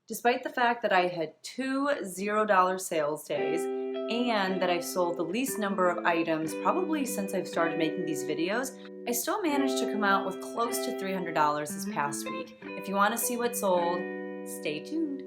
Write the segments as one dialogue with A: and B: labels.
A: Despite the fact that I had two $0 sales days and that I've sold the least number of items probably since I've started making these videos, I still managed to come out with close to $300 this past week. If you want to see what sold, stay tuned.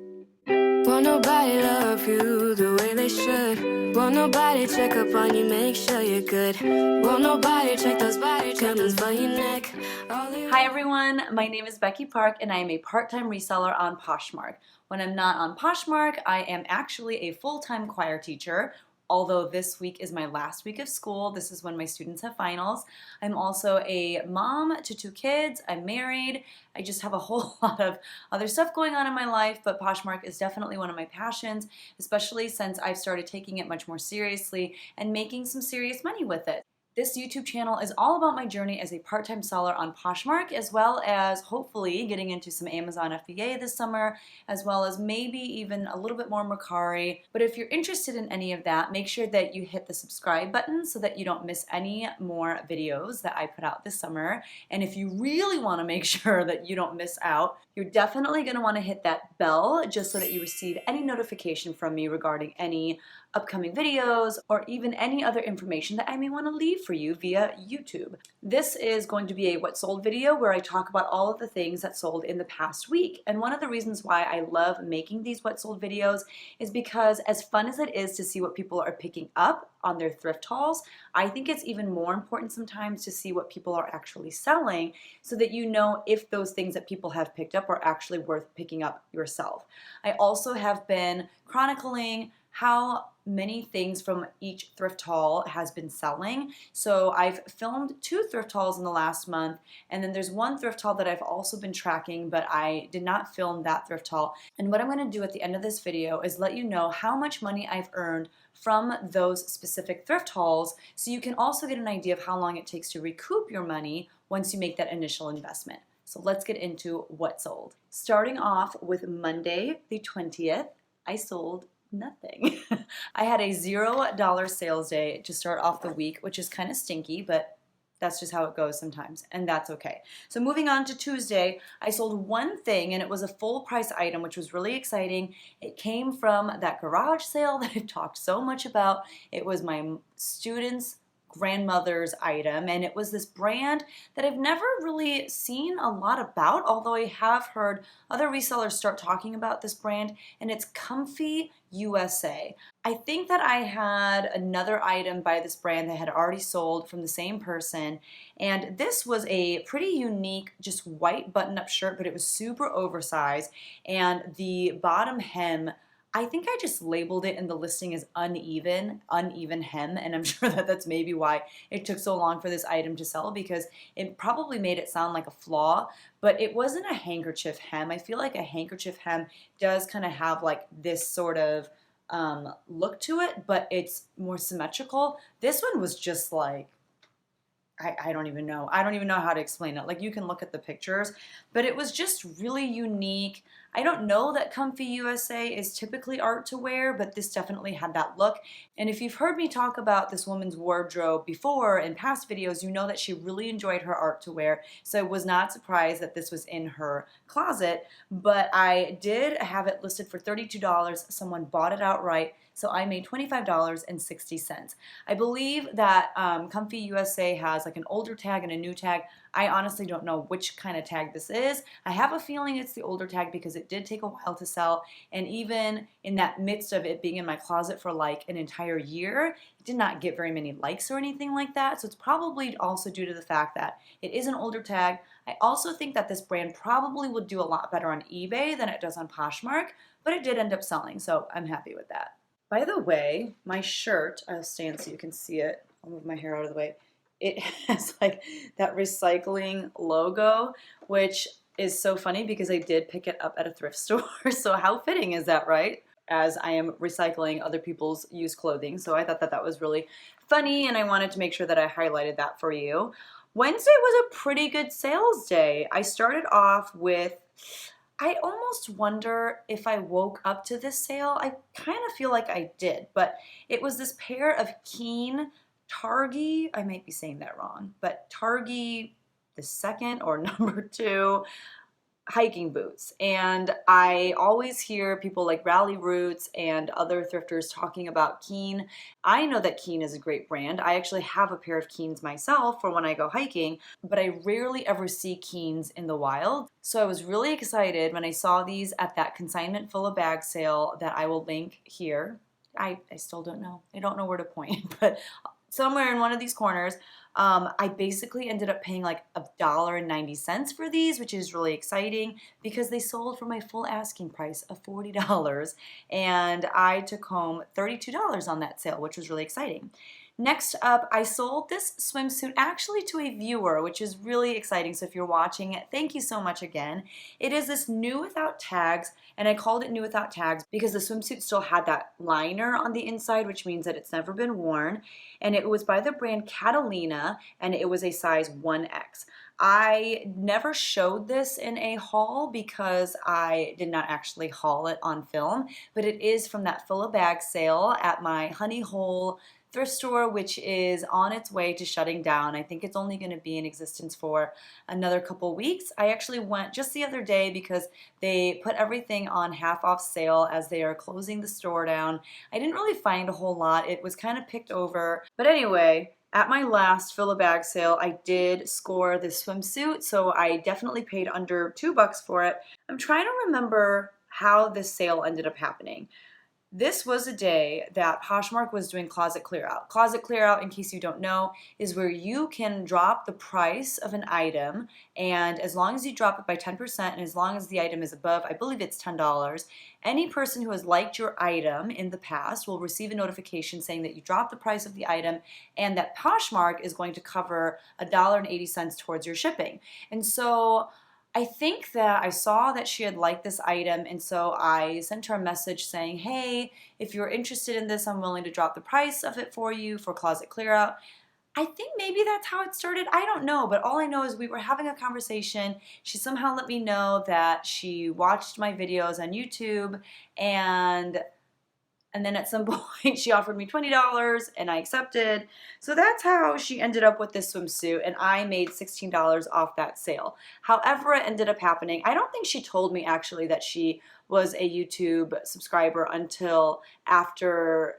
B: Won't nobody love you the way they should. Won't nobody check up on you, make sure you're good. Won't nobody check those body tremors for your neck.
A: Hi everyone, my name is Becky Park and I am a part-time reseller on Poshmark. When I'm not on Poshmark, I am actually a full-time choir teacher. Although this week is my last week of school, this is when my students have finals. I'm also a mom to two kids, I'm married, I just have a whole lot of other stuff going on in my life, but Poshmark is definitely one of my passions, especially since I've started taking it much more seriously and making some serious money with it. This YouTube channel is all about my journey as a part-time seller on Poshmark, as well as hopefully getting into some Amazon FBA this summer, as well as maybe even a little bit more Mercari. But if you're interested in any of that, make sure that you hit the subscribe button so that you don't miss any more videos that I put out this summer. And if you really want to make sure that you don't miss out, you're definitely going to want to hit that bell just so that you receive any notification from me regarding any upcoming videos or even any other information that I may want to leave for you via YouTube. This is going to be a what sold video where I talk about all of the things that sold in the past week. And one of the reasons why I love making these what sold videos is because as fun as it is to see what people are picking up on their thrift hauls, I think it's even more important sometimes to see what people are actually selling so that you know if those things that people have picked up are actually worth picking up yourself. I also have been chronicling how many things from each thrift haul has been selling. So I've filmed two thrift hauls in the last month, and then there's one thrift haul that I've also been tracking, but I did not film that thrift haul. And what I'm going to do at the end of this video is let you know how much money I've earned from those specific thrift hauls, so you can also get an idea of how long it takes to recoup your money once you make that initial investment. So let's get into what sold. Starting off with Monday the 20th, I sold nothing. I had a $0 sales day to start off the week, which is kind of stinky, but that's just how it goes sometimes, and that's okay. So moving on to Tuesday, I sold one thing, and it was a full price item, which was really exciting. It came from that garage sale that I've talked so much about. It was my students' grandmother's item, and it was this brand that I've never really seen a lot about, although I have heard other resellers start talking about this brand, and it's Comfy USA. I think that I had another item by this brand that had already sold from the same person, and this was a pretty unique just white button-up shirt, but it was super oversized, and the bottom hem, I think I just labeled it in the listing as uneven hem, and I'm sure that that's maybe why it took so long for this item to sell, because it probably made it sound like a flaw, but it wasn't a handkerchief hem. I feel like a handkerchief hem does kind of have like this sort of look to it, but it's more symmetrical. This one was just like, I don't even know. I don't even know how to explain it. Like, you can look at the pictures, but it was just really unique. I don't know that Comfy USA is typically art to wear, but this definitely had that look. And if you've heard me talk about this woman's wardrobe before in past videos, you know that she really enjoyed her art to wear. So I was not surprised that this was in her closet, but I did have it listed for $32. Someone bought it outright. So I made $25.60. I believe that Comfy USA has like an older tag and a new tag. I honestly don't know which kind of tag this is. I have a feeling it's the older tag because it did take a while to sell, and even in that midst of it being in my closet for like an entire year, it did not get very many likes or anything like that. So it's probably also due to the fact that it is an older tag. I also think that this brand probably would do a lot better on eBay than it does on Poshmark, but it did end up selling, so I'm happy with that. By the way, my shirt, I'll stand so you can see it. I'll move my hair out of the way. It has like that recycling logo, which is so funny because I did pick it up at a thrift store. So how fitting is that, right? As I am recycling other people's used clothing. So I thought that that was really funny, and I wanted to make sure that I highlighted that for you. Wednesday was a pretty good sales day. I started off with, I almost wonder if I woke up to this sale. I kind of feel like I did, but it was this pair of Keen Targhee, I might be saying that wrong, but Targhee the second or number two, hiking boots. And I always hear people like Rally Roots and other thrifters talking about Keen. I know that Keen is a great brand. I actually have a pair of Keens myself for when I go hiking, but I rarely ever see Keens in the wild. So I was really excited when I saw these at that consignment full of bags sale that I will link here. I still don't know. I don't know where to point, but somewhere in one of these corners, I basically ended up paying like $1.90 for these, which is really exciting because they sold for my full asking price of $40, and I took home $32 on that sale, which was really exciting. Next up, I sold this swimsuit actually to a viewer, which is really exciting. So if you're watching it, thank you so much again. It is this new without tags, and I called it new without tags because the swimsuit still had that liner on the inside, which means that it's never been worn. And it was by the brand Catalina, and it was a size 1X. I never showed this in a haul because I did not actually haul it on film, but it is from that full of bags sale at my Honey Hole thrift store, which is on its way to shutting down. I think it's only going to be in existence for another couple weeks. I actually went just the other day because they put everything on half off sale as they are closing the store down. I didn't really find a whole lot. It was kind of picked over. But anyway, at my last fill a bag sale, I did score this swimsuit, so I definitely paid under $2 for it. I'm trying to remember how this sale ended up happening. This was a day that Poshmark was doing closet clear out. Closet clear out, in case you don't know, is where you can drop the price of an item, and as long as you drop it by 10% and as long as the item is above, I believe it's $10, any person who has liked your item in the past will receive a notification saying that you dropped the price of the item and that Poshmark is going to cover $1.80 towards your shipping. And so I think that I saw that she had liked this item, and so I sent her a message saying, hey, if you're interested in this, I'm willing to drop the price of it for you for closet clear out. I think maybe that's how it started. I don't know, but all I know is we were having a conversation. She somehow let me know that she watched my videos on YouTube, and then at some point she offered me $20 and I accepted. So that's how she ended up with this swimsuit, and I made $16 off that sale. However it ended up happening, I don't think she told me actually that she was a YouTube subscriber until after,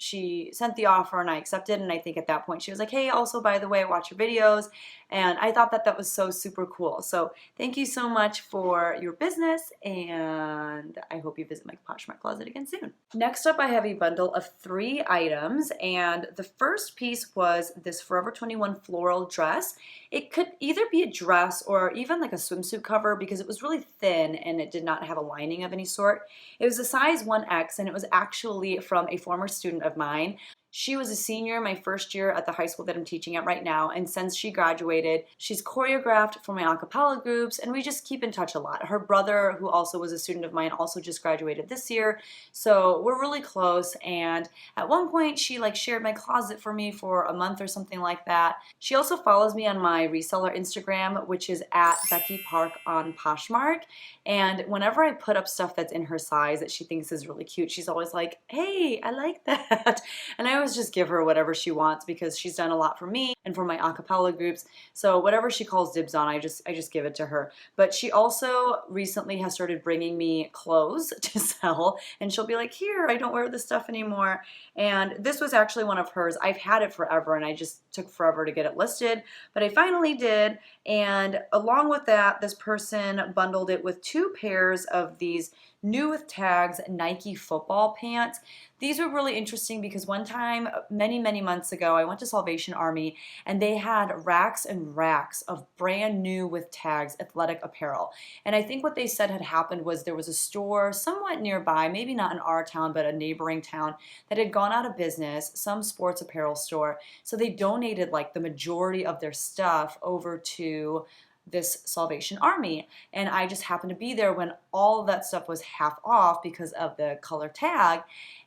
A: she sent the offer and I accepted, and I think at that point she was like, hey, also by the way, I watch your videos, and I thought that that was so super cool. So thank you so much for your business, and I hope you visit my Poshmark closet again soon. Next up, I have a bundle of 3 items, and the first piece was this Forever 21 floral dress. It could either be a dress or even like a swimsuit cover because it was really thin and it did not have a lining of any sort. It was a size 1X, and it was actually from a former student of mine. She was a senior my first year at the high school that I'm teaching at right now, and since she graduated, she's choreographed for my a cappella groups, and we just keep in touch a lot. Her brother, who also was a student of mine, also just graduated this year, so we're really close, and at one point she shared my closet for me for a month or something like that. She also follows me on my reseller Instagram, which is at Becky Park on Poshmark, and whenever I put up stuff that's in her size that she thinks is really cute, she's always like, hey, I like that, and I always just give her whatever she wants because she's done a lot for me and for my a cappella groups. So whatever she calls dibs on, I just give it to her. But she also recently has started bringing me clothes to sell, and she'll be like, here, I don't wear this stuff anymore. And this was actually one of hers. I've had it forever, and I just took forever to get it listed, but I finally did. And along with that, this person bundled it with 2 pairs of these new with tags Nike football pants. These were really interesting because one time, many, many months ago, I went to Salvation Army, and they had racks and racks of brand new with tags athletic apparel. And I think what they said had happened was there was a store somewhat nearby, maybe not in our town, but a neighboring town, that had gone out of business, some sports apparel store. So they donated the majority of their stuff over to this Salvation Army, and I just happened to be there when all of that stuff was half off because of the color tag,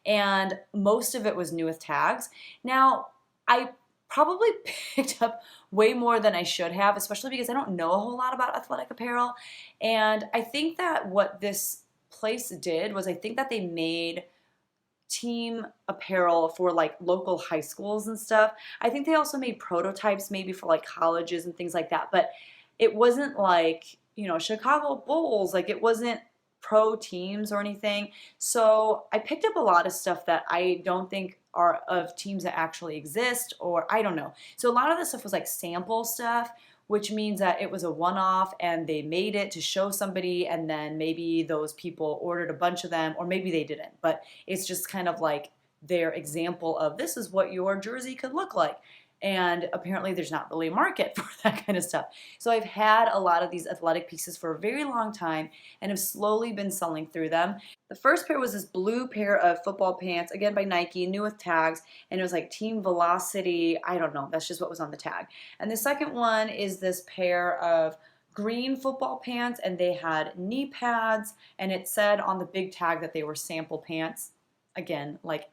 A: and most of it was new with tags. Now, I probably picked up way more than I should have, especially because I don't know a whole lot about athletic apparel, and I think that what this place did was I think that they made team apparel for local high schools and stuff. I think they also made prototypes maybe for colleges and things like that, but it wasn't Chicago Bulls. Like, it wasn't pro teams or anything. So I picked up a lot of stuff that I don't think are of teams that actually exist, or I don't know. So a lot of the stuff was like sample stuff, which means that it was a one-off and they made it to show somebody, and then maybe those people ordered a bunch of them, or maybe they didn't. But it's just kind of like their example of, this is what your jersey could look like. And apparently there's not really a market for that kind of stuff. So I've had a lot of these athletic pieces for a very long time and have slowly been selling through them. The first pair was this blue pair of football pants, again by Nike, new with tags, and it was like Team Velocity. I don't know, that's just what was on the tag. And the second one is this pair of green football pants, and they had knee pads, and it said on the big tag that they were sample pants. Again, like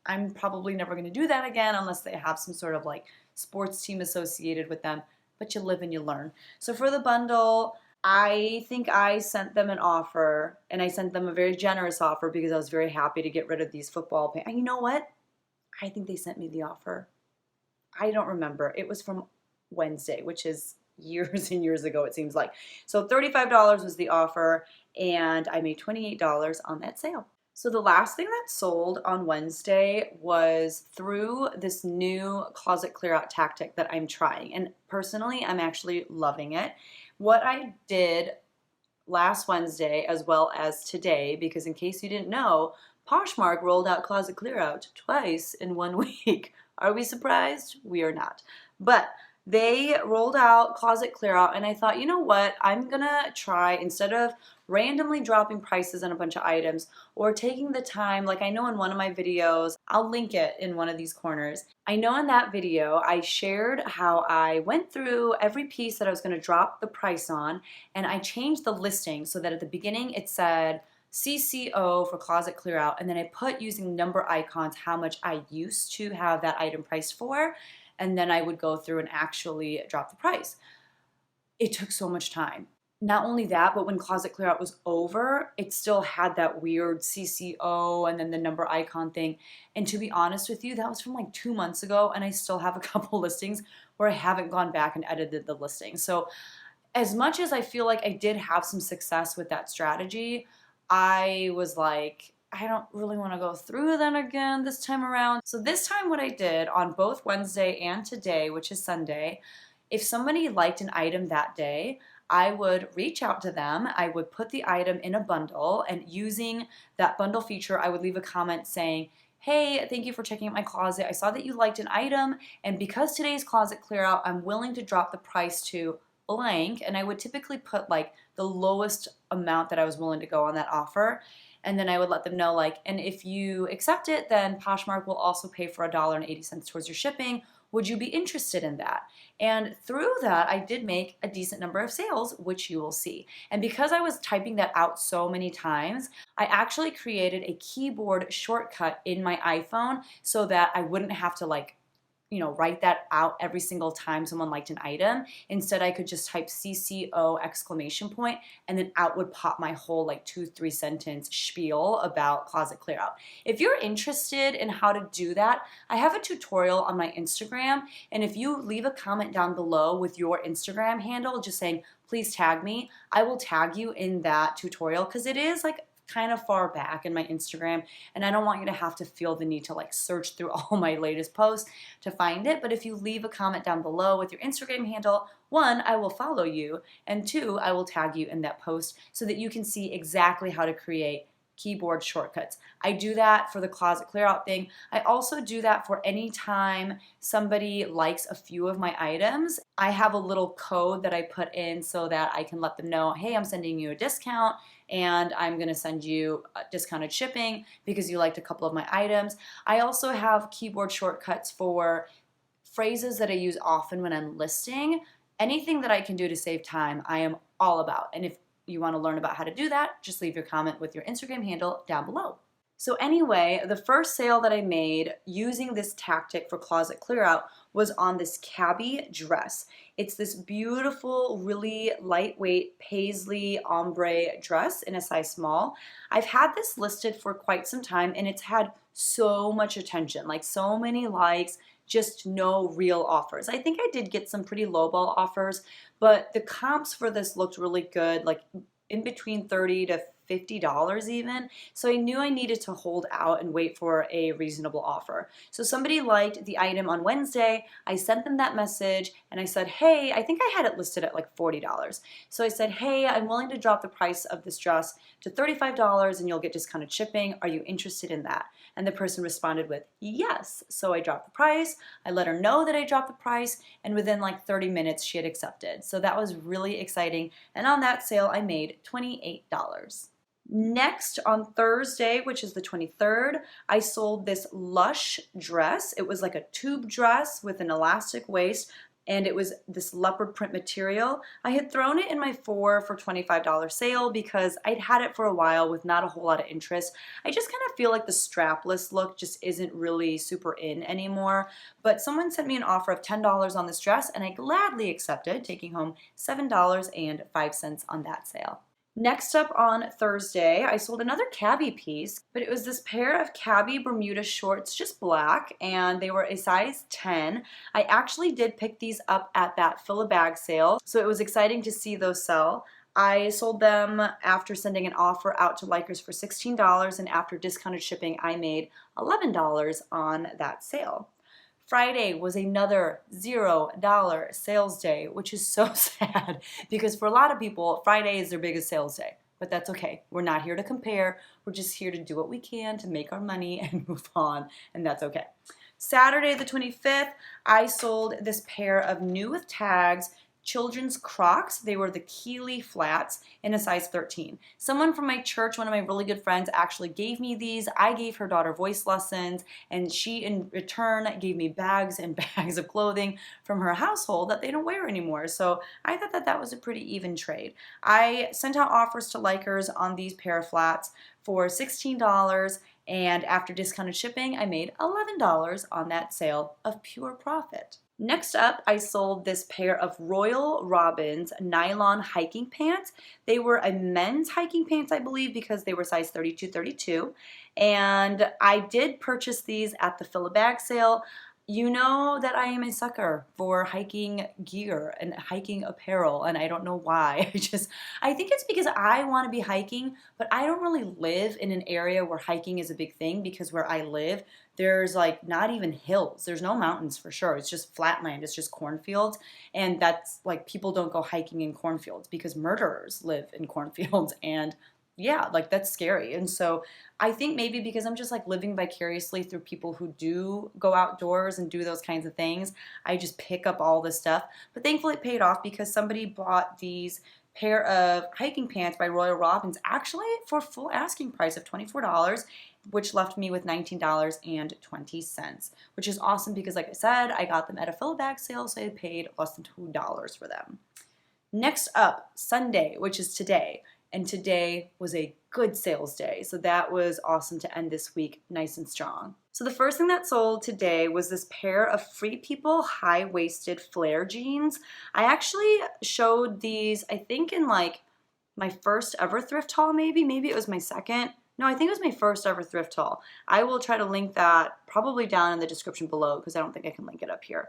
A: I'm probably never going to do that again unless they have some sort of like sports team associated with them, but you live and you learn. So for the bundle, I think I sent them an offer, and I sent them a very generous offer because I was very happy to get rid of these football pants. And you know what? I think they sent me the offer. I don't remember. It was from Wednesday, which is years and years ago, it seems like. So $35 was the offer, and I made $28 on that sale. So the last thing that sold on Wednesday was through this new closet clear out tactic that I'm trying. And personally, I'm actually loving it. What I did last Wednesday as well as today, because in case you didn't know, Poshmark rolled out closet clear out twice in 1 week. Are we surprised? We are not. But they rolled out closet clear out, and I thought, you know what? I'm gonna try, instead of randomly dropping prices on a bunch of items or taking the time, like I know in one of my videos, I'll link it in one of these corners. I know in that video, I shared how I went through every piece that I was gonna drop the price on, and I changed the listing so that at the beginning it said CCO for closet clear out, and then I put, using number icons, how much I used to have that item priced for, and then I would go through and actually drop the price. It took so much time. Not only that, but when closet clear out was over, it still had that weird CCO and then the number icon thing. And to be honest with you, that was from like 2 months ago, and I still have a couple listings where I haven't gone back and edited the listing. So as much as I feel like I did have some success with that strategy, I was like, I don't really want to go through that again this time around. So this time what I did on both Wednesday and today, which is Sunday, if somebody liked an item that day, I would reach out to them. I would put the item in a bundle, and using that bundle feature, I would leave a comment saying, hey, thank you for checking out my closet. I saw that you liked an item, and because today's closet clear out, I'm willing to drop the price to blank. And I would typically put like the lowest amount that I was willing to go on that offer. And then I would let them know, like, and if you accept it, then Poshmark will also pay for $1.80 towards your shipping. Would you be interested in that? And through that, I did make a decent number of sales, which you will see. And because I was typing that out so many times, I actually created a keyboard shortcut in my iPhone so that I wouldn't have to write that out every single time someone liked an item. Instead, I could just type CCO exclamation point, and then out would pop my whole 2-3 sentence spiel about closet clear out. If you're interested in how to do that, I have a tutorial on my Instagram, and if you leave a comment down below with your Instagram handle just saying, please tag me, I will tag you in that tutorial, because it is kind of far back in my Instagram, and I don't want you to have to feel the need to search through all my latest posts to find it. But if you leave a comment down below with your Instagram handle, 1, I will follow you, and 2, I will tag you in that post so that you can see exactly how to create keyboard shortcuts. I do that for the closet clear out thing. I also do that for any time somebody likes a few of my items. I have a little code that I put in so that I can let them know, hey, I'm sending you a discount, and I'm going to send you discounted shipping because you liked a couple of my items. I also have keyboard shortcuts for phrases that I use often when I'm listing. Anything that I can do to save time, I am all about. And if you want to learn about how to do that, just leave your comment with your Instagram handle down below. So anyway, the first sale that I made using this tactic for closet clear out was on this cabbie dress. It's this beautiful, really lightweight paisley ombre dress in a size small. I've had this listed for quite some time, and it's had so much attention, so many likes, just no real offers. I think I did get some pretty lowball offers, but the comps for this looked really good, like in between $30 to $50 even. So I knew I needed to hold out and wait for a reasonable offer. So somebody liked the item on Wednesday. I sent them that message and I said, hey, I think I had it listed at like $40. So I said, hey, I'm willing to drop the price of this dress to $35 and you'll get discounted shipping. Are you interested in that? And the person responded with yes. So I dropped the price. I let her know that I dropped the price, and within like 30 minutes she had accepted. So that was really exciting. And on that sale I made $28. Next, on Thursday, which is the 23rd, I sold this Lush dress. It was like a tube dress with an elastic waist, and it was this leopard print material. I had thrown it in my 4 for $25 sale because I'd had it for a while with not a whole lot of interest. I just kind of feel like the strapless look just isn't really super in anymore. But someone sent me an offer of $10 on this dress, and I gladly accepted, taking home $7.05 on that sale. Next up on Thursday, I sold another cabbie piece, but it was this pair of cabbie Bermuda shorts, just black, and they were a size 10. I actually did pick these up at that fill a bag sale, so it was exciting to see those sell. I sold them after sending an offer out to likers for $16, and after discounted shipping, I made $11 on that sale. Friday was another $0 sales day, which is so sad because for a lot of people, Friday is their biggest sales day. But that's okay. We're not here to compare. We're just here to do what we can to make our money and move on, and that's okay. Saturday the 25th, I sold this pair of new with tags children's Crocs. They were the Keeley flats in a size 13. Someone from my church, one of my really good friends, actually gave me these. I gave her daughter voice lessons, and she in return gave me bags and bags of clothing from her household that they don't wear anymore. So I thought that that was a pretty even trade. I sent out offers to likers on these pair of flats for $16, and after discounted shipping, I made $11 on that sale of pure profit. Next up, I sold this pair of Royal Robbins nylon hiking pants. They were a men's hiking pants, I believe, because they were size 32-32. And I did purchase these at the fill-a-bag sale. You know that I am a sucker for hiking gear and hiking apparel, and I don't know why. I think it's because I want to be hiking, but I don't really live in an area where hiking is a big thing, because where I live, there's like not even hills. There's no mountains for sure. It's just flat land. It's just cornfields. And that's like, people don't go hiking in cornfields because murderers live in cornfields, and yeah, like that's scary. And so I think maybe because I'm just like living vicariously through people who do go outdoors and do those kinds of things, I just pick up all this stuff. But thankfully it paid off because somebody bought these pair of hiking pants by Royal Robbins actually for full asking price of $24, which left me with $19.20, which is awesome because, like I said, I got them at a fill-a-bag sale, so I paid less than $2 for them. Next up, Sunday, which is today. And today was a good sales day. So that was awesome to end this week nice and strong. So the first thing that sold today was this pair of Free People high-waisted flare jeans. I actually showed these, I think, in like my first ever thrift haul, maybe it was my second. No, I think it was my first ever thrift haul. I will try to link that probably down in the description below because I don't think I can link it up here.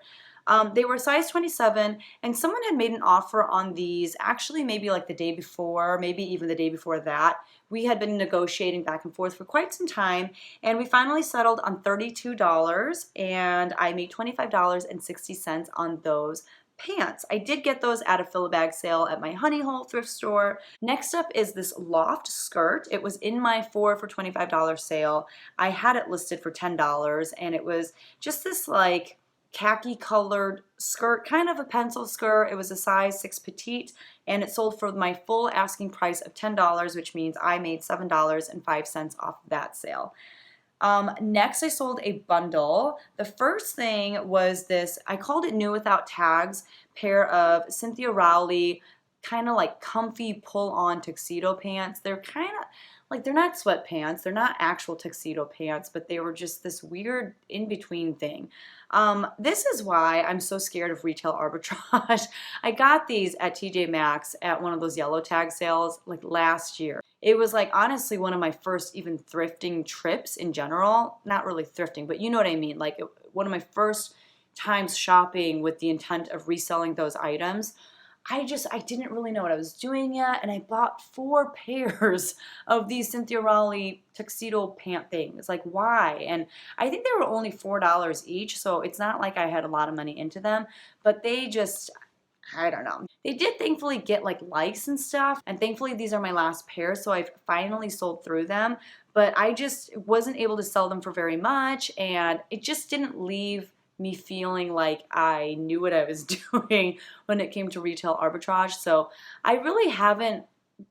A: They were size 27, and someone had made an offer on these actually maybe like the day before, maybe even the day before that. We had been negotiating back and forth for quite some time, and we finally settled on $32, and I made $25.60 on those pants. I did get those at a fill-a-bag sale at my Honey Hole thrift store. Next up is this Loft Skirt. It was in my 4 for $25 sale. I had it listed for $10, and it was just this like khaki colored skirt, kind of a pencil skirt. It was a size 6 petite, and it sold for my full asking price of $10, which means I made $7.05 off that sale. Next, I sold a bundle. The first thing was this, I called it new without tags, pair of Cynthia Rowley kind of like comfy pull-on tuxedo pants. They're kind of like, they're not sweatpants, they're not actual tuxedo pants, but they were just this weird in-between thing. This is why I'm so scared of retail arbitrage. I got these at TJ Maxx at one of those yellow tag sales like last year. It was like honestly one of my first even thrifting trips in general. Not really thrifting, but you know what I mean. Like one of my first times shopping with the intent of reselling those items, I didn't really know what I was doing yet, and I bought 4 pairs of these Cynthia Rowley tuxedo pant things. Like, why? And I think they were only $4 each, so it's not like I had a lot of money into them, but they just, I don't know. They did thankfully get like likes and stuff, and thankfully these are my last pair, so I've finally sold through them, but I just wasn't able to sell them for very much, and it just didn't leave me feeling like I knew what I was doing when it came to retail arbitrage. So I really haven't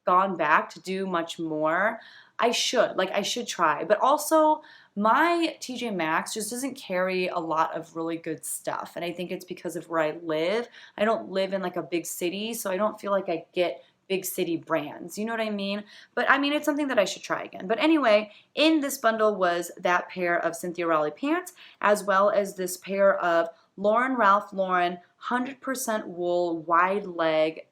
A: gone back to do much more. I should try, but also my TJ Maxx just doesn't carry a lot of really good stuff, and I think it's because of where I live. I don't live in like a big city, so I don't feel like I get big city brands, you know what I mean? But I mean, it's something that I should try again. But anyway, in this bundle was that pair of Cynthia Rowley pants, as well as this pair of Ralph Lauren 100% wool wide leg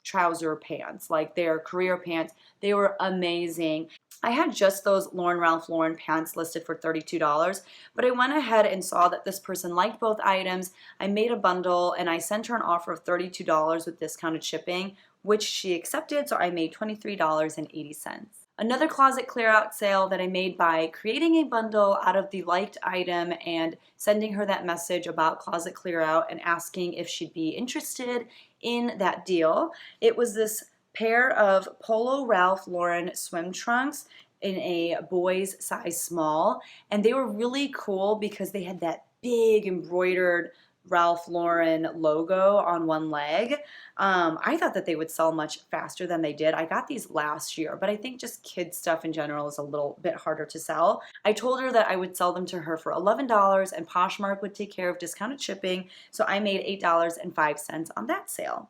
A: trouser pants, like their career pants. They were amazing. I had just those Ralph Lauren pants listed for $32, but I went ahead and saw that this person liked both items. I made a bundle and I sent her an offer of $32 with discounted shipping, which she accepted, so I made $23.80. Another closet clear out sale that I made by creating a bundle out of the liked item and sending her that message about closet clear out and asking if she'd be interested in that deal. It was this pair of Polo Ralph Lauren swim trunks in a boy's size small, and they were really cool because they had that big embroidered Ralph Lauren logo on one leg. I thought that they would sell much faster than they did. I got these last year, but I think just kids stuff in general is a little bit harder to sell. I told her that I would sell them to her for $11 and Poshmark would take care of discounted shipping, so I made $8.05 on that sale.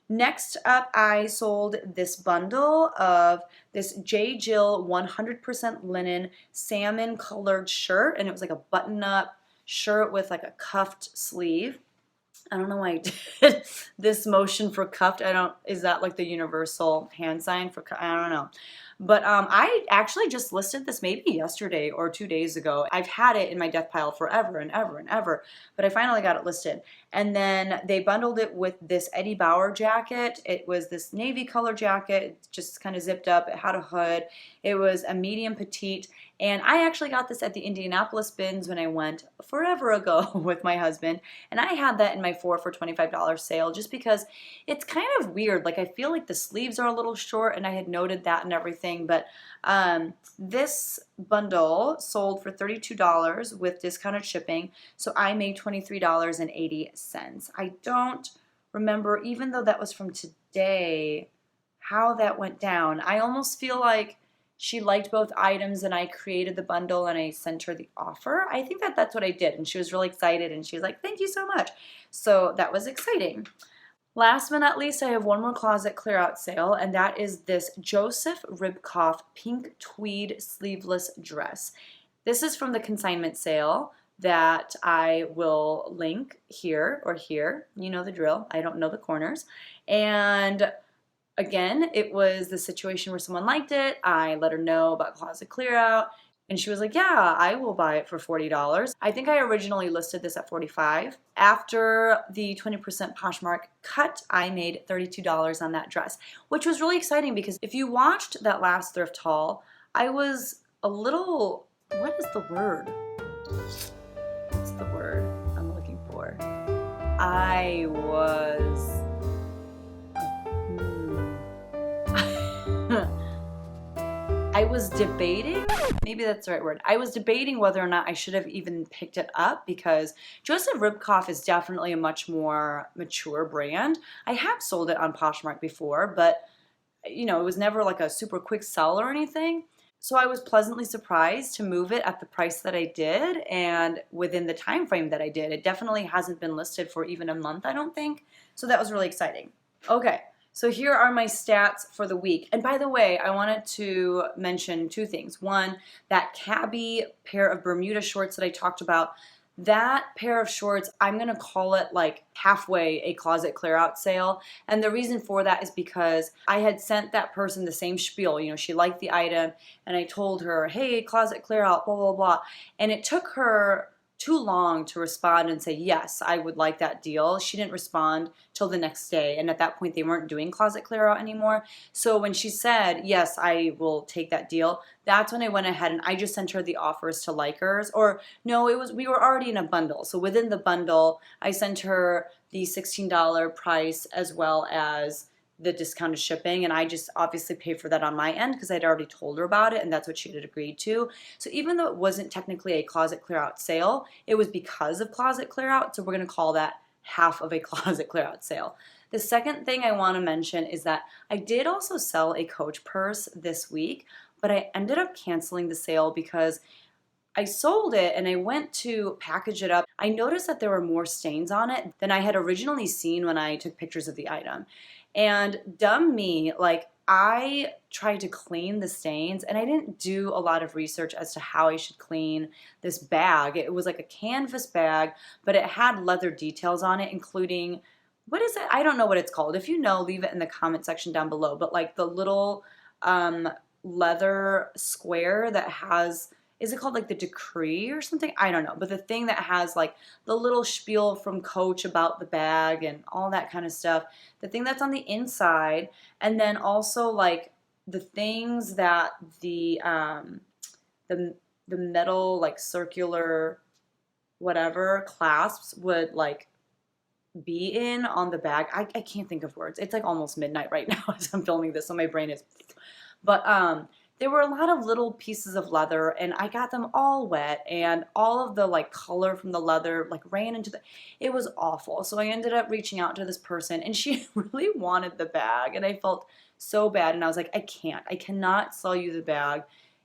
A: Next up, I sold this bundle of this J. Jill 100% linen salmon colored shirt, and it was like a button-up shirt with like a cuffed sleeve. I don't know why I did this motion for cuffed. Is that like the universal hand sign for, I don't know. But I actually just listed this maybe yesterday or 2 days ago. I've had it in my death pile forever and ever and ever, but I finally got it listed. And then they bundled it with this Eddie Bauer jacket. It was this navy color jacket. It just kind of zipped up. It had a hood. It was a medium petite. And I actually got this at the Indianapolis bins when I went forever ago with my husband. And I had that in my 4 for $25 sale just because it's kind of weird. Like I feel like the sleeves are a little short and I had noted that and everything. But this bundle sold for $32 with discounted shipping. So I made $23.80. I don't remember, even though that was from today, how that went down. I almost feel like she liked both items and I created the bundle and I sent her the offer. I think that that's what I did, and she was really excited and she was like, thank you so much. So that was exciting. Last but not least, I have one more closet clear out sale, and that is this Joseph Ribkoff pink tweed sleeveless dress. This is from the consignment sale that I will link here or here. You know the drill. I don't know the corners. And again, it was the situation where someone liked it. I let her know about closet clear out, and she was like, yeah, I will buy it for $40. I think I originally listed this at $45. After the 20% Poshmark cut, I made $32 on that dress, which was really exciting because if you watched that last thrift haul, I was a little, what is the word? What's the word I'm looking for? I was I was debating, maybe that's the right word. I was debating whether or not I should have even picked it up because Joseph Ribkoff is definitely a much more mature brand. I have sold it on Poshmark before, but you know, it was never like a super quick sell or anything. So I was pleasantly surprised to move it at the price that I did and within the time frame that I did. It definitely hasn't been listed for even a month, I don't think. So that was really exciting. Okay. So here are my stats for the week. And by the way, I wanted to mention 2 things. One, that cabbie pair of Bermuda shorts that I talked about, that pair of shorts, I'm going to call it like halfway a closet clear out sale. And the reason for that is because I had sent that person the same spiel. You know, she liked the item and I told her, hey, closet clear out, blah, blah, blah. And it took her too long to respond and say, yes, I would like that deal. She didn't respond till the next day. And at that point, they weren't doing closet clear out anymore. So when she said, yes, I will take that deal, that's when I went ahead and I just sent her the offers to likers. Or no, we were already in a bundle. So within the bundle, I sent her the $16 price as well as the discounted shipping, and I just obviously paid for that on my end because I'd already told her about it and that's what she had agreed to. So even though it wasn't technically a closet clear out sale, it was because of closet clear out, so we're going to call that half of a closet clear out sale. The second thing I want to mention is that I did also sell a Coach purse this week, but I ended up canceling the sale because I sold it and I went to package it up. I noticed that there were more stains on it than I had originally seen when I took pictures of the item. And dumb me, like I tried to clean the stains and I didn't do a lot of research as to how I should clean this bag. It was like a canvas bag, but it had leather details on it, including, what is it? I don't know what it's called. If you know, leave it in the comment section down below. But like the little leather square that has, is it called like the decree or something? I don't know. But the thing that has like the little spiel from Coach about the bag and all that kind of stuff. The thing that's on the inside. And then also like the things that the metal like circular whatever clasps would like be in on the bag. I can't think of words. It's like almost midnight right now as I'm filming this, so my brain is. But there were a lot of little pieces of leather and I got them all wet and all of the like color from the leather like ran into the, it was awful. So I ended up reaching out to this person and she really wanted the bag and I felt so bad and I was like, I cannot sell you the bag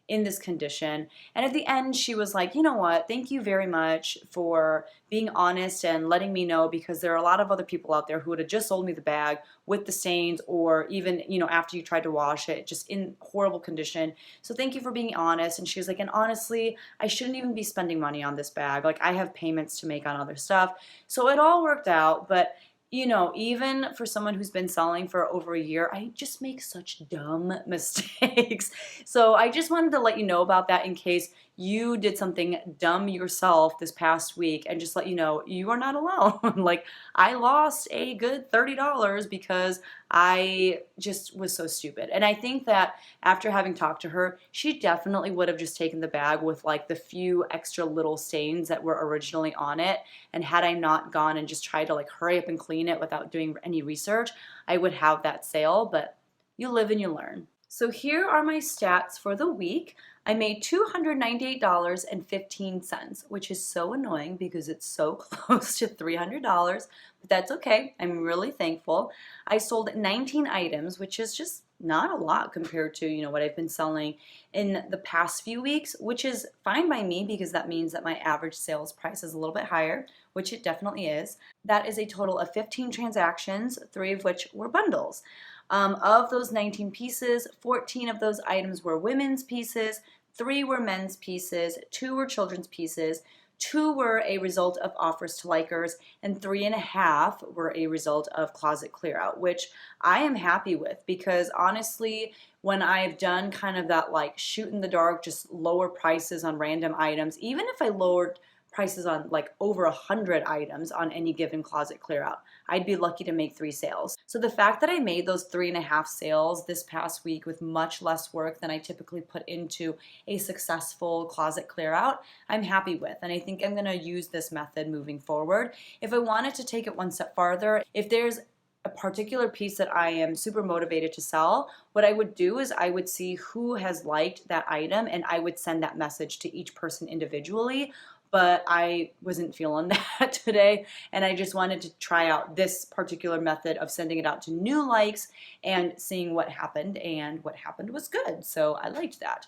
A: in this condition. And at the end she was like, you know what, thank you very much for being honest and letting me know, because there are a lot of other people out there who would have just sold me the bag with the stains or even, you know, after you tried to wash it just in horrible condition. So thank you for being honest. And she was like, and honestly, I shouldn't even be spending money on this bag. Like I have payments to make on other stuff. So it all worked out. But you know, even for someone who's been selling for over a year, I just make such dumb mistakes. So I just wanted to let you know about that in case you did something dumb yourself this past week, and just let you know you are not alone. Like I lost a good $30 because I just was so stupid. And I think that after having talked to her, she definitely would have just taken the bag with like the few extra little stains that were originally on it. And had I not gone and just tried to like hurry up and clean it without doing any research, I would have that sale. But you live and you learn. So here are my stats for the week. I made $298.15, which is so annoying because it's so close to $300, but that's okay. I'm really thankful. I sold 19 items, which is just not a lot compared to, you know, what I've been selling in the past few weeks, which is fine by me because that means that my average sales price is a little bit higher, which it definitely is. That is a total of 15 transactions, 3 of which were bundles. Of those 19 pieces, 14 of those items were women's pieces, 3 were men's pieces, 2 were children's pieces, 2 were a result of offers to likers, and 3.5 were a result of closet clear out, which I am happy with because honestly, when I've done kind of that like shoot in the dark, just lower prices on random items, even if I lowered prices on like over 100 items on any given closet clear out, I'd be lucky to make 3 sales. So the fact that I made those 3.5 sales this past week with much less work than I typically put into a successful closet clear out, I'm happy with. And I think I'm gonna use this method moving forward. If I wanted to take it one step farther, if there's a particular piece that I am super motivated to sell, what I would do is I would see who has liked that item and I would send that message to each person individually. But I wasn't feeling that today, and I just wanted to try out this particular method of sending it out to new likes and seeing what happened, and what happened was good, so I liked that.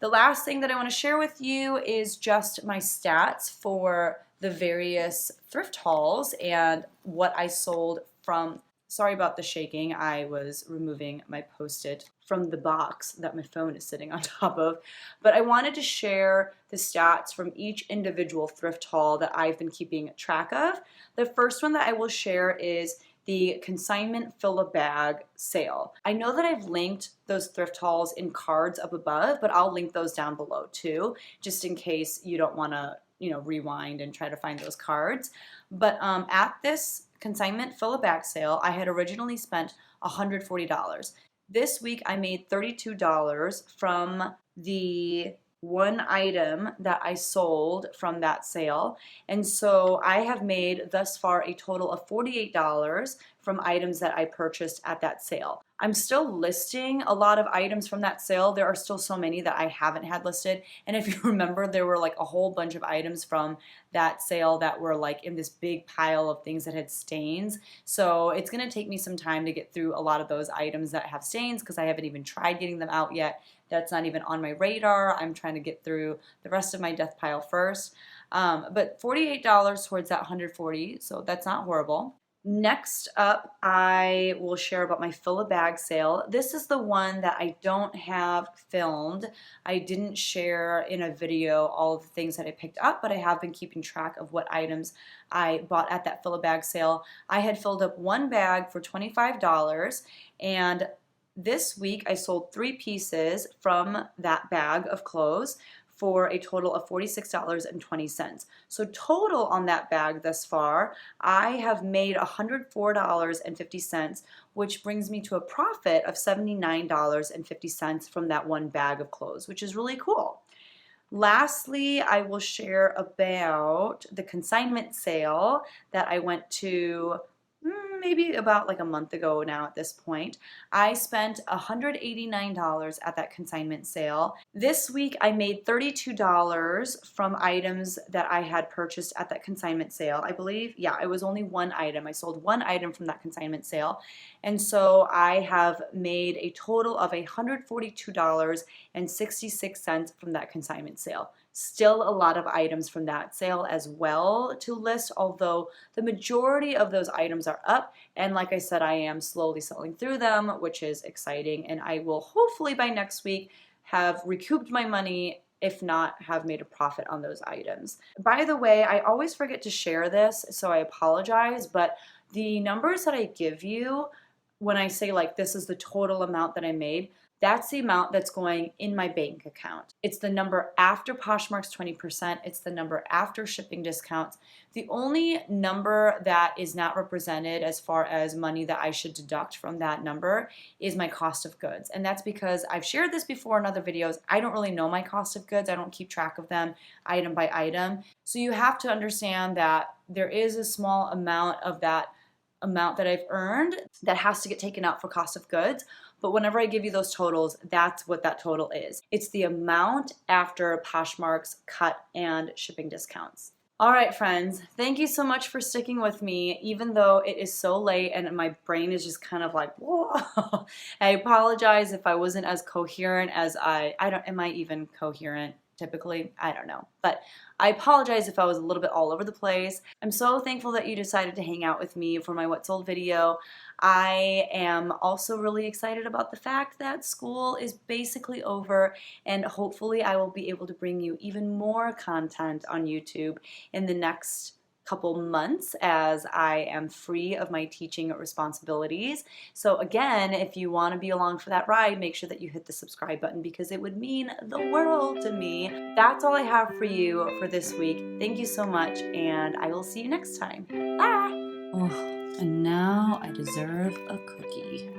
A: The last thing that I want to share with you is just my stats for the various thrift hauls and what I sold from. Sorry about the shaking, I was removing my Post-it from the box that my phone is sitting on top of. But I wanted to share the stats from each individual thrift haul that I've been keeping track of. The first one that I will share is the consignment fill-a-bag sale. I know that I've linked those thrift hauls in cards up above, but I'll link those down below too, just in case you don't want to rewind and try to find those cards. But at this consignment fill-a-bag sale, I had originally spent $140. This week I made $32 from the one item that I sold from that sale. And so I have made thus far a total of $48 from items that I purchased at that sale. I'm still listing a lot of items from that sale. There are still so many that I haven't had listed. And if you remember, there were like a whole bunch of items from that sale that were like in this big pile of things that had stains. So it's gonna take me some time to get through a lot of those items that have stains because I haven't even tried getting them out yet. That's not even on my radar. I'm trying to get through the rest of my death pile first. But $48 towards that $140, so that's not horrible. Next up, I will share about my fill-a-bag sale. This is the one that I don't have filmed. I didn't share in a video all of the things that I picked up, but I have been keeping track of what items I bought at that fill-a-bag sale. I had filled up one bag for $25, and this week I sold 3 pieces from that bag of clothes for a total of $46.20. So total on that bag thus far, I have made $104.50, which brings me to a profit of $79.50 from that one bag of clothes, which is really cool. Lastly, I will share about the consignment sale that I went to maybe about like a month ago now at this point. I spent $189 at that consignment sale. This week I made $32 from items that I had purchased at that consignment sale. I believe, yeah, it was only one item. I sold one item from that consignment sale. And so I have made a total of $142.66 from that consignment sale. Still a lot of items from that sale as well to list, although the majority of those items are up. And like I said, I am slowly selling through them, which is exciting. And I will hopefully by next week have recouped my money, if not have made a profit on those items. By the way, I always forget to share this, so I apologize, but the numbers that I give you when I say like this is the total amount that I made, that's the amount that's going in my bank account. It's the number after Poshmark's 20%. It's the number after shipping discounts. The only number that is not represented as far as money that I should deduct from that number is my cost of goods. And that's because I've shared this before in other videos. I don't really know my cost of goods. I don't keep track of them item by item. So you have to understand that there is a small amount of that amount that I've earned that has to get taken out for cost of goods. But whenever I give you those totals, that's what that total is. It's the amount after Poshmark's cut and shipping discounts. All right, friends, thank you so much for sticking with me, even though it is so late and my brain is just kind of like, whoa. I apologize if I wasn't as coherent as am I even coherent? Typically, I don't know, but I apologize if I was a little bit all over the place. I'm so thankful that you decided to hang out with me for my What Sold video. I am also really excited about the fact that school is basically over, and hopefully I will be able to bring you even more content on YouTube in the next couple months as I am free of my teaching responsibilities. So again, if you want to be along for that ride, make sure that you hit the subscribe button because it would mean the world to me. That's all I have for you for this week. Thank you so much, and I will see you next time. Bye! Oh, and now I deserve a cookie.